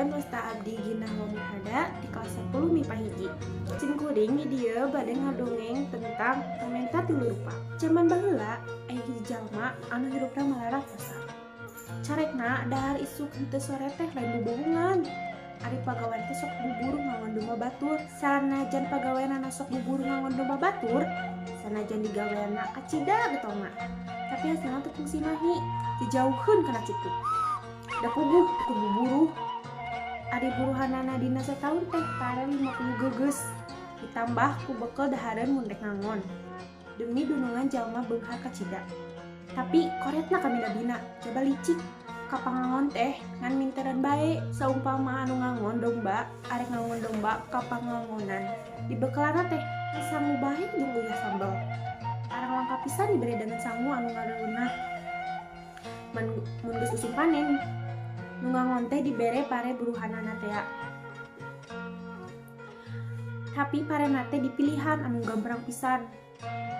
Ngapunten Wasta Abdi Ginah Wamurhada di kelas 10 MIPA hiji. Cing kuring di dieu bade ngadongeng tentang pamenta tilu rupa. Zaman baheula aya hiji jalma anu hirupna malarakosa. Carekna dahar isuk henteu sore teh lain bubungan. Ari pagawean teh sok buburu ngangon domba batur. Sanajan pagaweanna sok buburu ngangon domba batur, sanajan digaweanna kacida getona. Tapi hasilna teu fungsi nahi, dijauheun kana citu. Da puguh ku buburu. Ari buruhanana dina setaun teh pare 50 geus ditambah ku bekel dahareun mun rek ngangon. Demi dunungan jalma beunghar kacida. Tapi koretna kamina-bina, coba licik. Kapangangon teh ngan minteran bae saumpama anu ngangon domba, arek ngangon domba kapangangonan. Dibekelana teh sangu bae jeung uyah sambal. Arang langka pisan dibere dengan sangu anu ngareunah. Mun geus usum panen, nu ngangon teh dibere pare buruhanana teh. Tapi parena teh dipilihan anu gambrang pisan.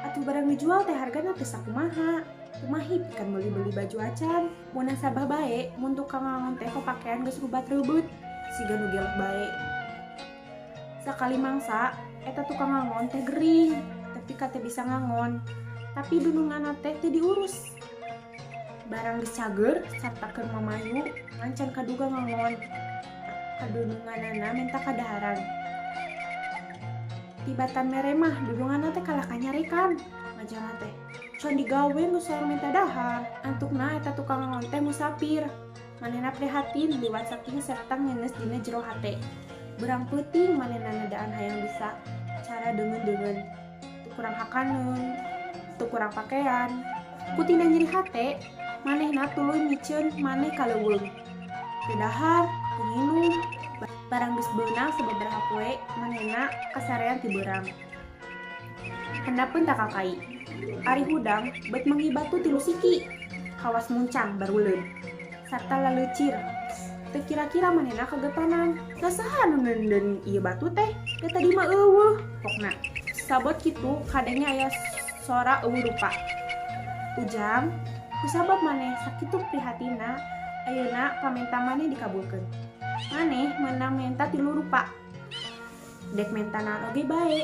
Atuh barang dijual teh hargana teh sakumaha. Kumahi pikeun beli-beli baju acan. Mun nasabah bae, mun tukang ngangon teh pakaian geus rubat-reubut, siga nu gelek bae. Sakali mangsa eta tukang ngangon teh gering, tapi kate bisa ngangon. Tapi dununganna teh teu diurus. Barang geus cager sartakeun mamayu, ngan kaduga ngangon. Kadununganana minta kadaharan. Tibatan mere mah dununganna teh kalah kanyarekan. Ngajana teh can digawe nu sareng minta dahar. Antukna eta tukang ngangon teh musafir. Manehna prihatin liwat saking sertang ngenes dina jero hate. Berang peuting manehna nadaan hayang bisa cara deungeun-deungeun. Teu kurang hakaneun, teu kurang pakaian. Ku tina nyeri hate, manehna tuluy miceun maneh kaleuweung. Teu dahar, teu nginum. Barang geus beunang sababaraha poe, manehna kasarean ti beurang. Handapeun tak kakai. Ari hudang beut manggi batu 3 siki. Kawas muncang baruleun. Sarta laleucir. Teu kira-kira manehna kagetanan. Sasaha nu neundeun ieu batu teh? Da tadi mah eueuh pokna. Sabot kitu kadenge aya sora eueuh rupa. Ujang, kusabab maneh sakitu prihatina, ayeuna pamenta maneh dikabulkeun. Maneh meunang menta 3 rupa. Dek menta naon oge bae.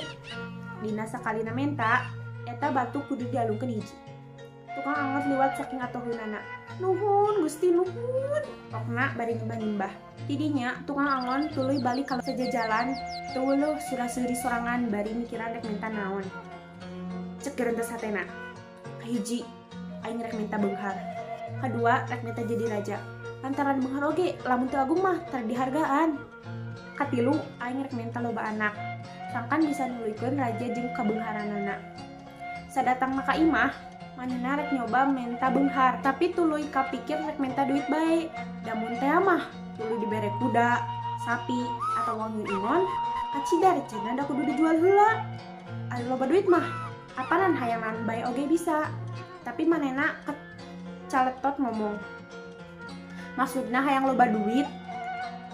Dina sakalina menta, eta batu kudu dialungkeun hiji. Tukang anggot liwat saking atoheunana. Nuhun Gusti nuhun. Pokna bari nimbah-nimbah. Tidinya tukang angon tuluy balik ka sajajalan, teu weuleuh sura-seuri sorangan bari mikiran rek menta naon. Cek geureunteu hatena. Kahiji, aing rek menta beunghar. Kadua, rek menta jadi raja. Lantaran beunghar oge lamun teu agung mah tar dihargaan. Katilu, aing rek menta loba anak. Sangkan bisa nuluykeun raja jeung kabeungharanana. Sadatang maka imah, manehna rek nyoba menta beunghar, tapi tuluy kapikir rek menta duit bae. Da mun teh mah tuluy dibere kuda, sapi, atau wong ingon, kacida recenah da kudu dijual heula. Ari loba duit mah, apanan hayangan bae oge bisa. Tapi manehna caletot ngomong. Maksudna hayang loba duit,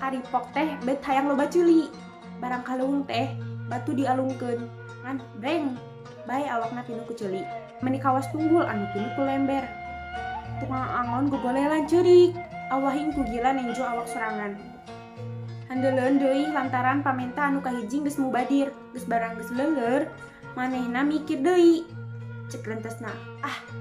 ari pok teh beut hayang loba ceuli. Barang kalung teh batu dialungkeun ngan breng bae awakna pinu ku ceuli. Meni kawas tunggul anu pinu ku lember. Tukang angon gogolelan ceurik, awahing ku gila nenjo awak sorangan. Handeuleun deui lantaran pamenta anu kahiji geus mubadir, geus barang geus leuleur, manehna mikir deui. Cek lentesna,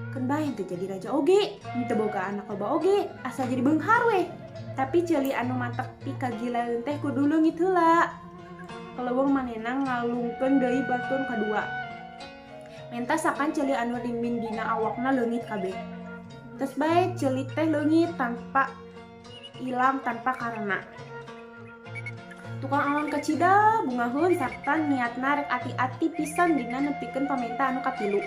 keun bae teu jadi raja oge, teu boga anak loba oge, asa jadi beunghar we. Tapi ceuli anu matek pi kagilaeun teh kudu leungit heula. Kaleuweung manehna ngalungkeun deui batun kadua. Menta sakan ceuli anu rimbin dina awakna leungit kabeh. Tes bae ceuli teh leungit tanpa ilang tanpa karena. Tukang angon kacida bungaheun sarta niatna rek ati-ati pisan dina nepikeun pamenta anu katilu.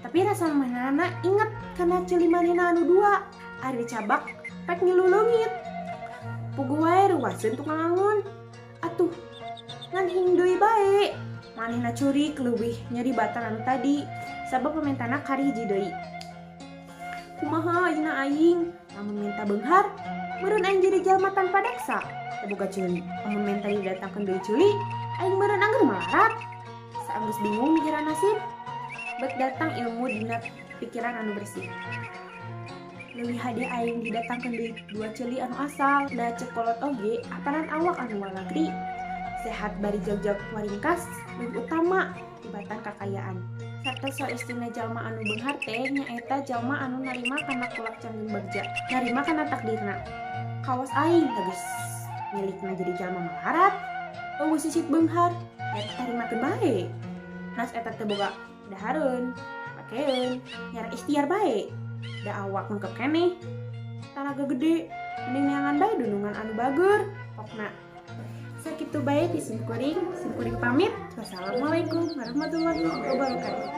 Tapi rasa manehna inget kana ceuli manehna anu dua. Ari dicabak rek ngilu leungit. Puguh wae ruwaseun tukang angon. Atuh ngan hing deui bae. Manehna curik leuwih nyeri batan anu tadi, sabab pamentana kari hiji deui. Kumaha ayeuna aing? Lamun minta beunghar, meureun aing jadi jalma tanpa deksa. Teu boga ceuli. Lamun minta didatangkeun deui ceuli, aing meureun angger malarat. Saenggeus bingung mikiran nasib, beut datang ilmu dina pikiran anu bersih. Leuwih hade aing didatangkeun deui dua ceuli anu asal da cekolot oge apanan awak anu luar negeri. Sehat bari jagjag waringkas leuwih utama tibatan kakayaan. Sarta saestina jalma anu beunghar teh nyaeta jalma anu narima kana kulak canggeng bagja, narima kana takdirna. Kawas aing geus milikna jadi jalma melarat, eueuh sisik beunghar, eta tarimakeun bae. Nas eta teu boga dahareun, pakeun, nyara ikhtiar bae. Da awak mengkep keneh, tanaga gede, mending neangan bae dunungan anu bageur, pokna. Sakitu bae di simkuring pamit. Wassalamualaikum warahmatullahi wabarakatuh.